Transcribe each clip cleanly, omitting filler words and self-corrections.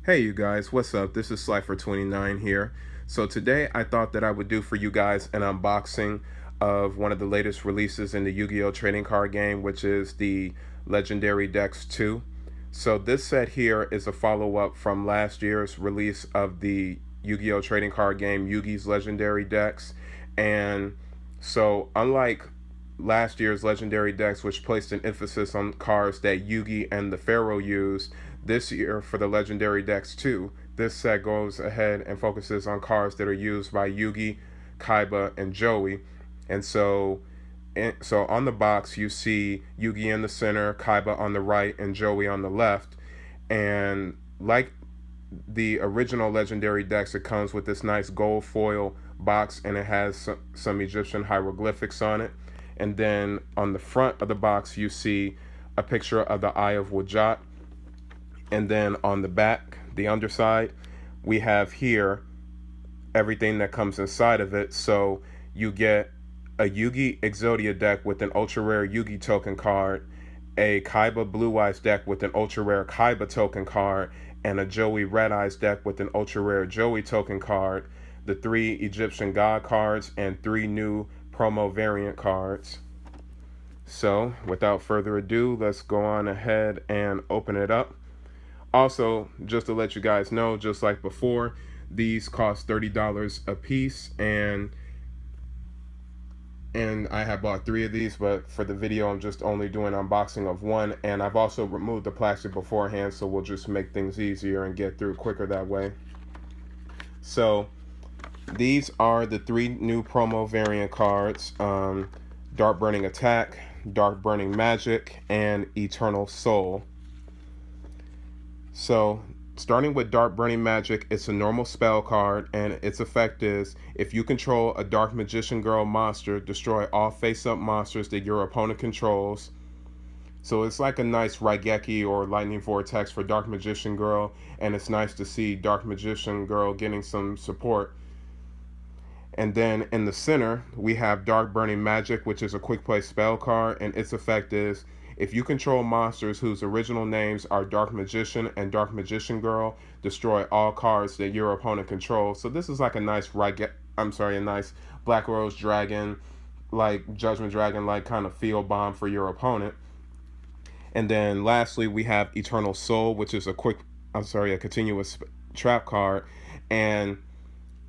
Hey you guys, what's up? This is Slifer29 here. So today I thought that I would do for you guys an unboxing of one of the latest releases in the Yu-Gi-Oh trading card game, which is the Legendary Decks 2. So this set here is a follow-up from last year's release of the Yu-Gi-Oh trading card game Yugi's Legendary Decks. And so unlike last year's Legendary Decks, which placed an emphasis on cards that Yugi and the Pharaoh used, this year for the Legendary Decks 2, this set goes ahead and focuses on cards that are used by Yugi, Kaiba, and Joey. And so on the box you see Yugi in the center, Kaiba on the right, and Joey on the left. And like the original Legendary decks, it comes with this nice gold foil box, and it has some Egyptian hieroglyphics on it. And then on the front of the box you see a picture of the Eye of Wajat. And then on the back, the underside, we have here everything that comes inside of it. So you get a Yugi Exodia deck with an ultra rare Yugi token card, a Kaiba Blue Eyes deck with an ultra rare Kaiba token card, and a Joey Red Eyes deck with an ultra rare Joey token card, the 3 Egyptian God cards, and 3 new promo variant cards. So without further ado, let's go on ahead and open it up. Also, just to let you guys know, just like before, these cost $30 a piece, and I have bought 3 of these, but for the video I'm just only doing unboxing of 1, and I've also removed the plastic beforehand, so we'll just make things easier and get through quicker that way. So these are the 3 new promo variant cards: Dark Burning Attack, Dark Burning Magic, and Eternal Soul. So, starting with Dark Burning Magic, it's a normal spell card, and its effect is, if you control a Dark Magician Girl monster, destroy all face-up monsters that your opponent controls. So it's like a nice Raigeki or Lightning Vortex for Dark Magician Girl, and it's nice to see Dark Magician Girl getting some support. And then in the center, we have Dark Burning Magic, which is a quick play spell card, and its effect is, if you control monsters whose original names are Dark Magician and Dark Magician Girl, destroy all cards that your opponent controls. So this is like a nice a nice Black Rose Dragon, like Judgment Dragon, like kind of field bomb for your opponent. And then lastly, we have Eternal Soul, which is a continuous trap card, and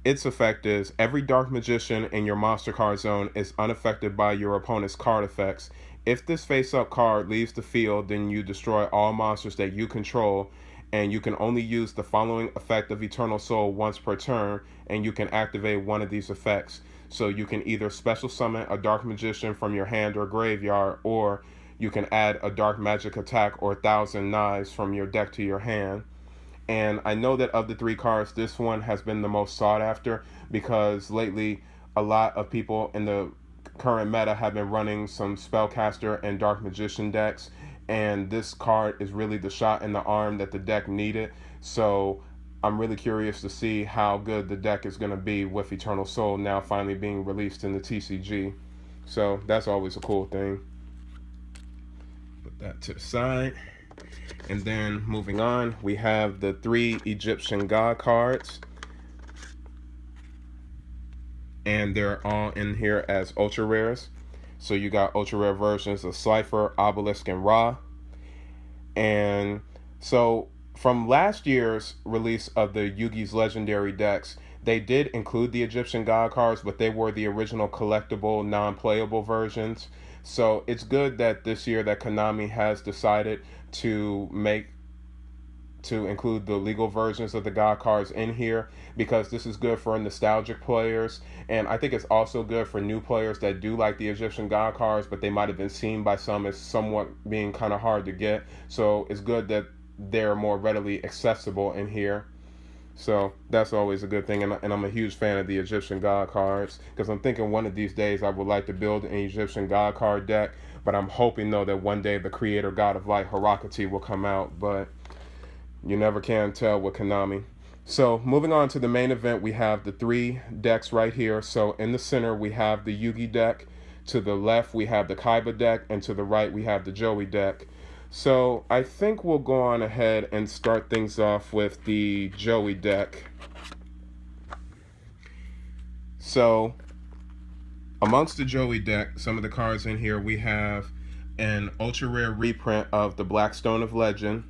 its effect is, every Dark Magician in your monster card zone is unaffected by your opponent's card effects. If this face-up card leaves the field, then you destroy all monsters that you control, and you can only use the following effect of Eternal Soul once per turn, and you can activate one of these effects. So you can either special summon a Dark Magician from your hand or graveyard, or you can add a Dark Magic Attack or 1,000 Knives from your deck to your hand. And I know that of the 3 cards, this one has been the most sought after, because lately a lot of people in the current meta have been running some Spellcaster and Dark Magician decks, and this card is really the shot in the arm that the deck needed. So I'm really curious to see how good the deck is going to be with Eternal Soul now finally being released in the TCG. So that's always a cool thing. Put that to the side. And then moving on, we have the 3 Egyptian God cards, and they're all in here as ultra rares. So you got ultra rare versions of Slifer, Obelisk, and Ra. And so from last year's release of the Yugi's Legendary decks, they did include the Egyptian God cards, but they were the original collectible, non-playable versions. So it's good that this year that Konami has decided to include the legal versions of the God cards in here, because this is good for nostalgic players, and I think it's also good for new players that do like the Egyptian God cards, but they might have been seen by some as somewhat being kind of hard to get. So it's good that they're more readily accessible in here. So that's always a good thing, and I'm a huge fan of the Egyptian God cards, because I'm thinking one of these days I would like to build an Egyptian God card deck, but I'm hoping though that one day the creator God of Light, Harakati, will come out, but you never can tell with Konami. So moving on to the main event, we have the 3 decks right here. So in the center we have the Yugi deck, to the left we have the Kaiba deck, and to the right we have the Joey deck. So I think we'll go on ahead and start things off with the Joey deck. So amongst the Joey deck, some of the cards in here, we have an ultra rare reprint of the Blackstone of Legend,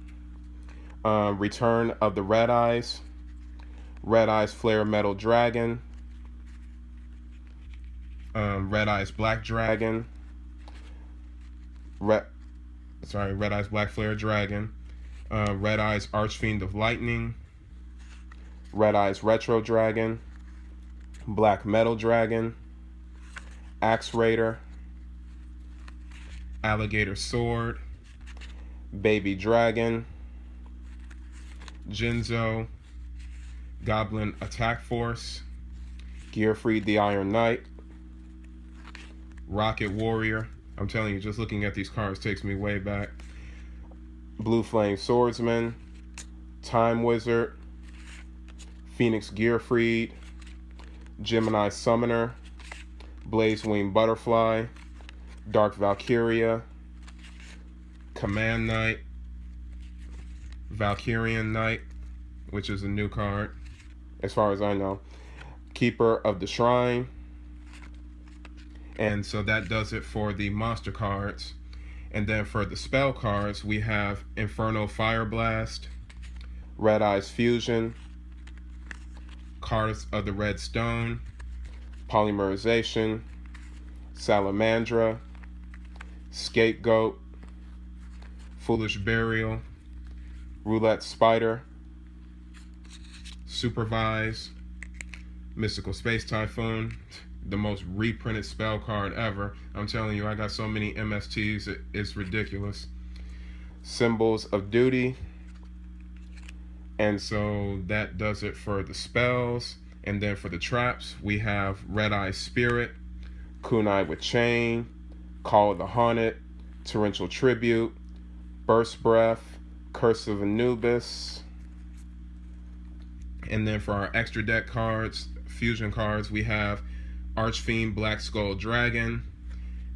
return of the Red Eyes Flare Metal Dragon, Red Eyes Black Dragon, Red Eyes Black Flare Dragon, Red Eyes Archfiend of Lightning, Red Eyes Retro Dragon, Black Metal Dragon, Axe Raider, Alligator Sword, Baby Dragon, Jinzo, Goblin Attack Force, Gearfried the Iron Knight, Rocket Warrior. I'm telling you, just looking at these cards takes me way back. Blue Flame Swordsman, Time Wizard, Phoenix Gearfried, Gemini Summoner, Blazewing Butterfly, Dark Valkyria, Command Knight, Valkyrian Knight, which is a new card, as far as I know, Keeper of the Shrine. And so that does it for the monster cards. And then for the spell cards, we have Inferno Fire Blast, Red Eyes Fusion, Cards of the Red Stone, Polymerization, Salamandra, Scapegoat, Foolish Burial, Roulette Spider, Supervise, Mystical Space Typhoon, the most reprinted spell card ever. I'm telling you, I got so many MSTs, it's ridiculous. Symbols of Duty. And so that does it for the spells. And then for the traps, we have Red Eye Spirit, Kunai with Chain, Call of the Haunted, Torrential Tribute, Burst Breath, Curse of Anubis. And then for our extra deck cards, fusion cards, we have Archfiend Black Skull Dragon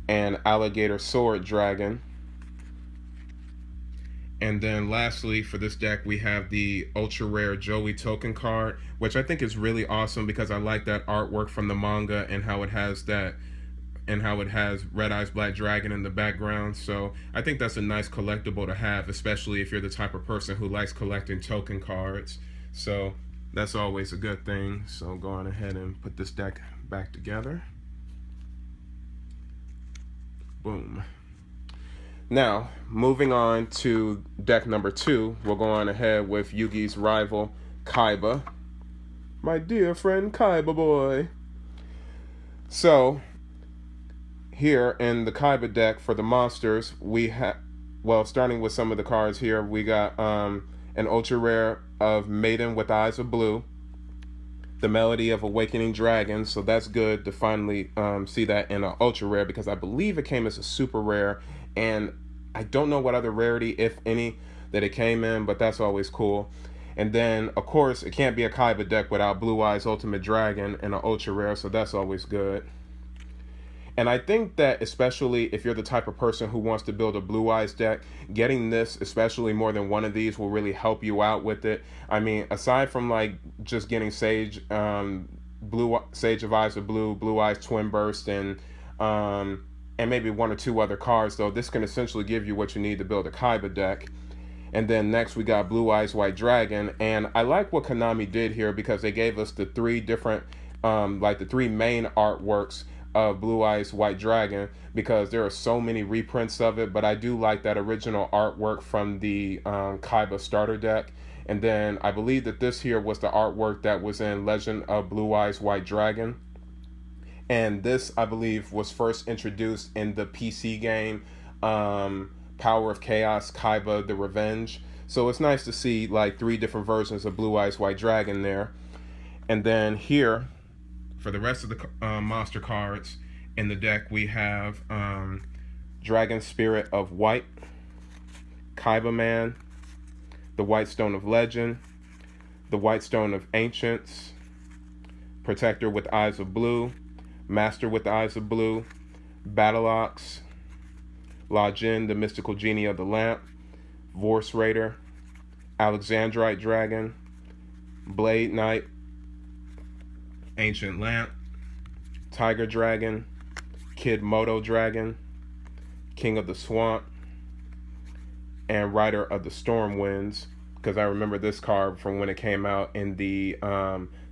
and Alligator Sword Dragon. And then lastly, for this deck, we have the ultra rare Joey token card, which I think is really awesome because I like that artwork from the manga and how it has Red Eyes Black Dragon in the background. So I think that's a nice collectible to have, especially if you're the type of person who likes collecting token cards. So that's always a good thing. So go on ahead and put this deck back together. Boom. Now, moving on to deck number 2, we'll go on ahead with Yugi's rival, Kaiba. My dear friend Kaiba boy. So, here in the Kaiba deck for the monsters, we have, well, starting with some of the cards here, we got an ultra rare of Maiden with Eyes of Blue, the Melody of Awakening Dragon, so that's good to finally see that in an ultra rare because I believe it came as a super rare, and I don't know what other rarity, if any, that it came in, but that's always cool. And then, of course, it can't be a Kaiba deck without Blue Eyes Ultimate Dragon and an ultra rare, so that's always good. And I think that especially if you're the type of person who wants to build a Blue Eyes deck, getting this, especially more than one of these, will really help you out with it. I mean, aside from like just getting Sage of Eyes of Blue, Blue Eyes Twin Burst, and maybe one or two other cards, though, this can essentially give you what you need to build a Kaiba deck. And then next we got Blue Eyes White Dragon, and I like what Konami did here because they gave us the three different, the three main artworks of Blue Eyes White Dragon because there are so many reprints of it, but I do like that original artwork from the Kaiba starter deck. And then I believe that this here was the artwork that was in Legend of Blue Eyes White Dragon. And this, I believe, was first introduced in the PC game Power of Chaos Kaiba the Revenge. So it's nice to see like three different versions of Blue Eyes White Dragon there. And then here, for the rest of the monster cards in the deck, we have Dragon Spirit of White, Kaiba Man, the White Stone of Legend, the White Stone of Ancients, Protector with Eyes of Blue, Master with Eyes of Blue, Battle Ox, La Jin, the Mystical Genie of the Lamp, Vorse Raider, Alexandrite Dragon, Blade Knight, Ancient Lamp, Tiger Dragon, Kid Moto Dragon, King of the Swamp, and Rider of the Storm Winds. Because I remember this card from when it came out in the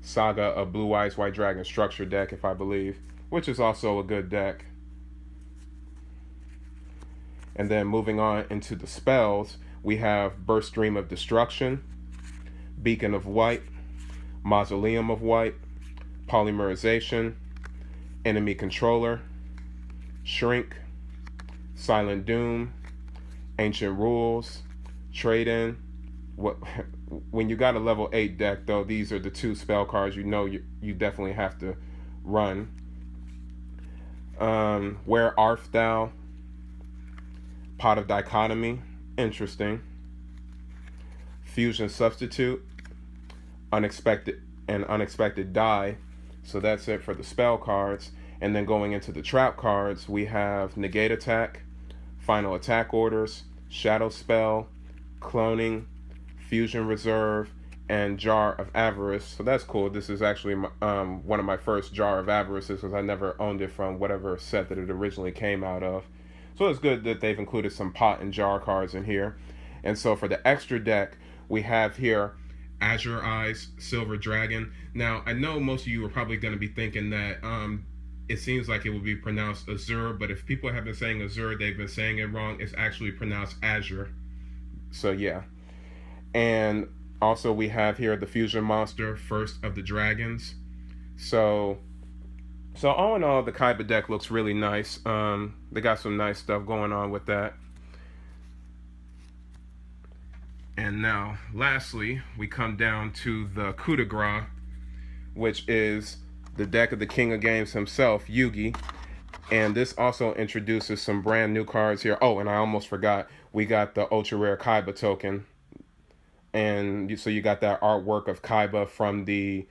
Saga of Blue Eyes White Dragon structure deck, if I believe, which is also a good deck. And then moving on into the spells, we have Burst Stream of Destruction, Beacon of White, Mausoleum of White, Polymerization, Enemy Controller, Shrink, Silent Doom, Ancient Rules, Trade In. What when you got a level 8 deck though, these are the two spell cards you definitely have to run. Where Arf Thou, Pot of Dichotomy, interesting. Fusion Substitute, Unexpected Die. So that's it for the spell cards. And then going into the trap cards, we have Negate Attack, Final Attack Orders, Shadow Spell, Cloning, Fusion Reserve, and Jar of Avarice. So that's cool. This is actually one of my first Jar of Avarices because I never owned it from whatever set that it originally came out of. So it's good that they've included some pot and jar cards in here. And so for the extra deck, we have here Azure Eyes, Silver Dragon. Now, I know most of you are probably going to be thinking that it seems like it will be pronounced Azure, but if people have been saying Azure, they've been saying it wrong. It's actually pronounced Azure. So yeah. And also we have here the Fusion Monster, First of the Dragons. So all in all, the Kaiba deck looks really nice. They got some nice stuff going on with that. And now, lastly, we come down to the coup de grace, which is the deck of the king of games himself, Yugi. And this also introduces some brand new cards here. Oh, and I almost forgot, we got the ultra rare Kaiba token. And so you got that artwork of Kaiba from the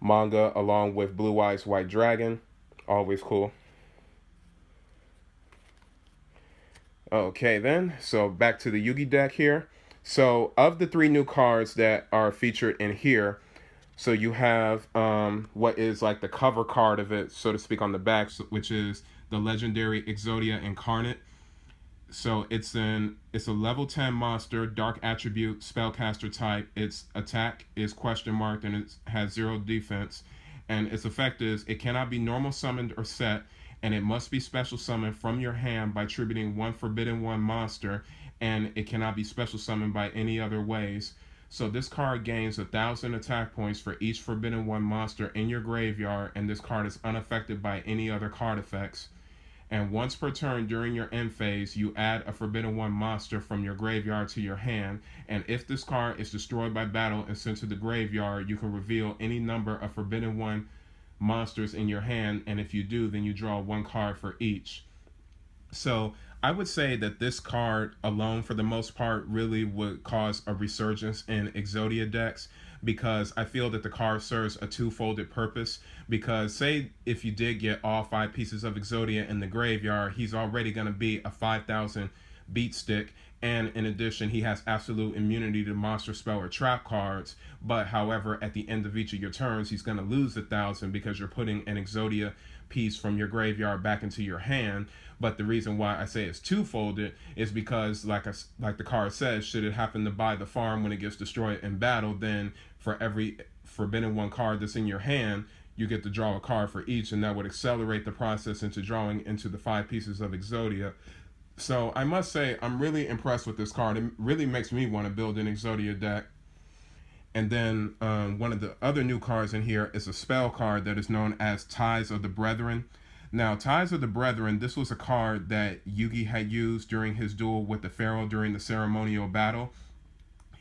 manga along with Blue Eyes White Dragon. Always cool. Okay then, so back to the Yugi deck here. So of the 3 new cards that are featured in here, so you have what is like the cover card of it, so to speak, on the back, which is the legendary Exodia Incarnate. So it's a level 10 monster, dark attribute, spellcaster type. Its attack is question marked and it has 0 defense. And its effect is it cannot be normal summoned or set, and it must be special summoned from your hand by tributing 1 Forbidden 1 monster, and it cannot be special summoned by any other ways. So this card gains 1,000 attack points for each Forbidden 1 monster in your graveyard, and this card is unaffected by any other card effects. And once per turn during your end phase, you add a Forbidden 1 monster from your graveyard to your hand, and if this card is destroyed by battle and sent to the graveyard, you can reveal any number of Forbidden 1 monsters in your hand, and if you do, then you draw 1 card for each. So I would say that this card alone, for the most part, really would cause a resurgence in Exodia decks, because I feel that the card serves a two-folded purpose. Because say if you did get all 5 pieces of Exodia in the graveyard, he's already going to be a 5,000 beat stick, and in addition he has absolute immunity to monster, spell, or trap cards. But however, at the end of each of your turns, he's going to lose 1,000 because you're putting an Exodia piece from your graveyard back into your hand. But the reason why I say it's two-folded is because, like the card says, should it happen to buy the farm when it gets destroyed in battle, then for every Forbidden 1 card that's in your hand, you get to draw a card for each, and that would accelerate the process into drawing into the 5 pieces of Exodia. So I must say, I'm really impressed with this card. It really makes me want to build an Exodia deck. And then one of the other new cards in here is a spell card that is known as Ties of the Brethren. Now, Ties of the Brethren, this was a card that Yugi had used during his duel with the Pharaoh during the ceremonial battle.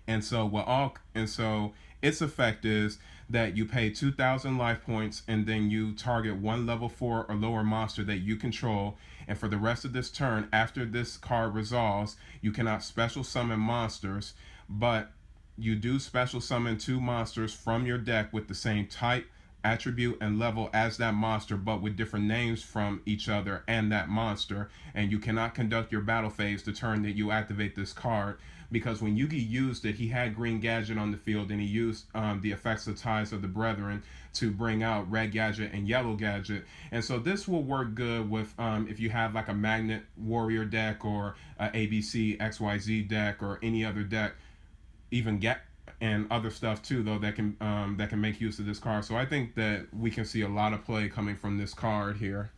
And so its effect is that you pay 2,000 life points, and then you target 1 level 4 or lower monster that you control. And for the rest of this turn, after this card resolves, you cannot special summon monsters, but you do special summon 2 monsters from your deck with the same type, attribute, and level as that monster, but with different names from each other and that monster. And you cannot conduct your battle phase the turn that you activate this card, because when Yugi used it, he had Green Gadget on the field, and he used the effects of Ties of the Brethren to bring out Red Gadget and Yellow Gadget. And so this will work good with if you have like a Magnet Warrior deck or a ABC XYZ deck or any other deck, even get and other stuff too though that can make use of this card. So I think that we can see a lot of play coming from this card here.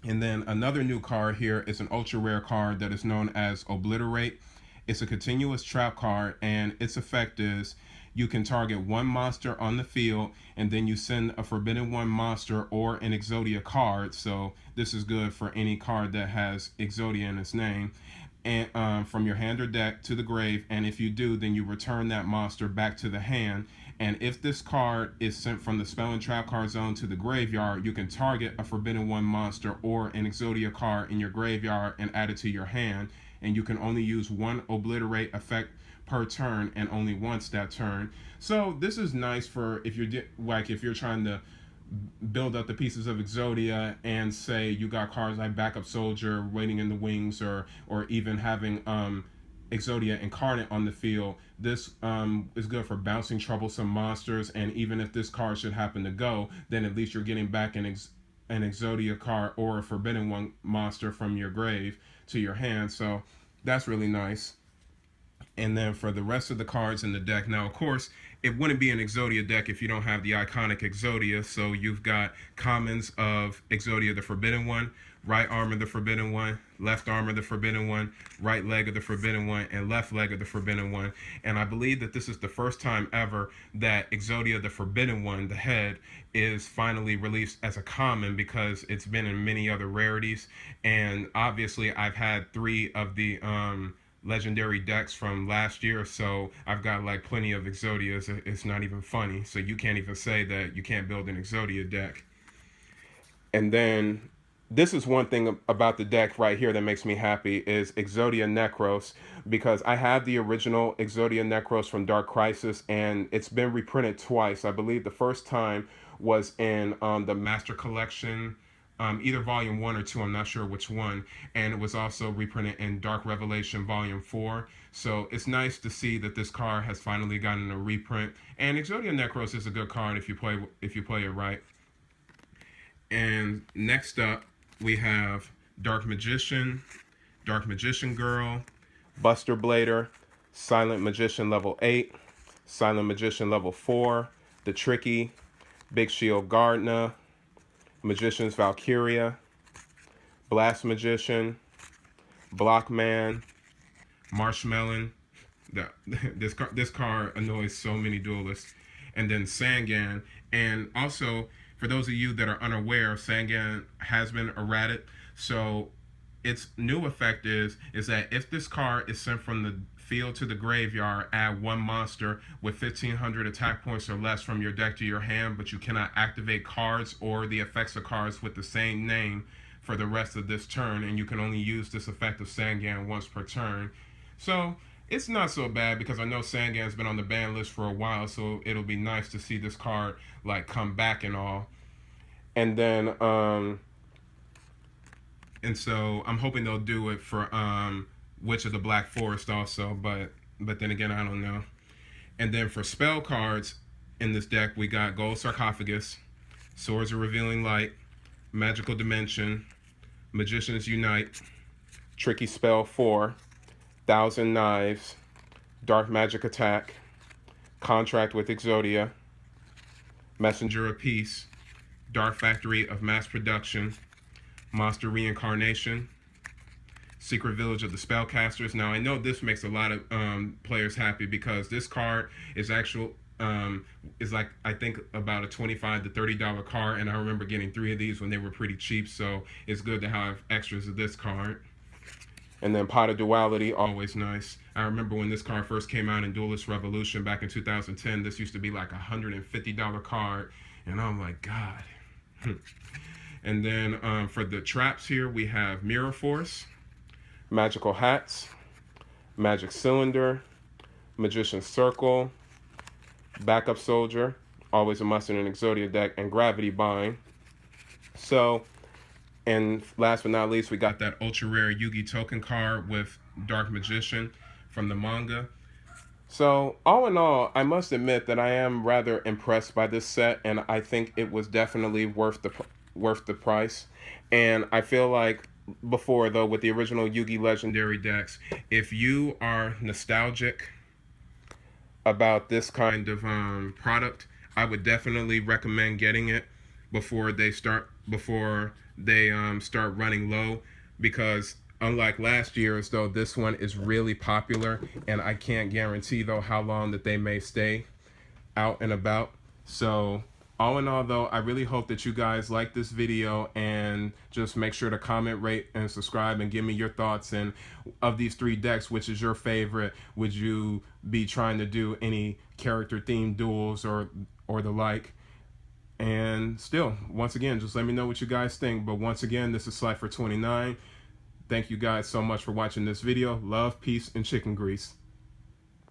And then another new card here is an ultra rare card that is known as Obliterate. It's a continuous trap card, and its effect is you can target one monster on the field, and then you send a Forbidden One monster or an Exodia card. So this is good for any card that has Exodia in its name, and from your hand or deck to the grave. And if you do, then you return that monster back to the hand. And if this card is sent from the spell and trap card zone to the graveyard, you can target a Forbidden One monster or an Exodia card in your graveyard and add it to your hand. And you can only use one Obliterate effect per turn, and only once that turn. So this is nice for if you're like if you're trying to build up the pieces of Exodia, and say you got cards like Backup Soldier, Waiting in the Wings, or even having Exodia Incarnate on the field. This is good for bouncing troublesome monsters, and even if this card should happen to go, then at least you're getting back an Exodia card or a Forbidden One monster from your grave to your hand. So that's really nice. And then for the rest of the cards in the deck, now of course it wouldn't be an Exodia deck if you don't have the iconic Exodia. So you've got commons of Exodia the Forbidden One, right arm of the Forbidden One, left arm of the Forbidden One, right leg of the Forbidden One, and left leg of the Forbidden One. And I believe that this is the first time ever that Exodia the Forbidden One, the head, is finally released as a common, because it's been in many other rarities. And obviously I've had 3 of the legendary decks from last year, so I've got like plenty of Exodias. It's not even funny. So you can't even say that you can't build an Exodia deck. And then this is one thing about the deck right here that makes me happy is Exodia Necros, because I have the original Exodia Necros from Dark Crisis, and it's been reprinted twice. I believe the first time was in the Master Collection, either Volume 1 or 2, I'm not sure which one, and it was also reprinted in Dark Revelation Volume 4. So it's nice to see that this card has finally gotten a reprint. And Exodia Necros is a good card if you play it right. And next up, we have Dark Magician Girl, Buster Blader, Silent Magician level 8, Silent Magician level 4, The Tricky, Big Shield Gardner, Magician's Valkyria, Blast Magician, Blockman, Marshmelon. This card annoys so many duelists. And then Sangan. And also, for those of you that are unaware, Sangan has been errated. So its new effect is that if this card is sent from the field to the graveyard, add one monster with 1,500 attack points or less from your deck to your hand, but you cannot activate cards or the effects of cards with the same name for the rest of this turn, and you can only use this effect of Sangan once per turn. So it's not so bad, because I know Sangan's been on the ban list for a while, so it'll be nice to see this card like come back and all. And then and so I'm hoping they'll do it for Witch of the Black Forest also, but then again, I don't know. And then for spell cards in this deck, we got Gold Sarcophagus, Swords of Revealing Light, Magical Dimension, Magicians Unite, Tricky Spell 4, Thousand Knives, Dark Magic Attack, Contract with Exodia, Messenger of Peace, Dark Factory of Mass Production, Monster Reincarnation, Secret Village of the Spellcasters. Now I know this makes a lot of players happy, because this card is is like, I think about a $25 to $30 card, and I remember getting 3 of these when they were pretty cheap, so it's good to have extras of this card. And then Pot of Duality, always nice. I remember when this card first came out in Duelist Revolution back in 2010, this used to be like a $150 card, and I'm like, God. And then for the traps here, we have Mirror Force, Magical Hats, Magic Cylinder, Magician's Circle, Backup Soldier, always a must in an Exodia deck, and Gravity Bind. So, and last but not least, we got that ultra rare Yugi token card with Dark Magician. from the manga. So, all in all, I must admit that I am rather impressed by this set, and I think it was definitely worth the price. And I feel like before though, with the original Yugi Legendary decks, if you are nostalgic about this kind of product, I would definitely recommend getting it before they start running low, because unlike last year's though, this one is really popular, and I can't guarantee though how long that they may stay out and about. So all in all though, I really hope that you guys like this video, and just make sure to comment, rate, and subscribe, and give me your thoughts. And of these three decks, which is your favorite? Would you be trying to do any character themed duels or the like? And still, once again, just let me know what you guys think. But once again, this is Slifer29. Thank you guys so much for watching this video. Love, peace, and chicken grease.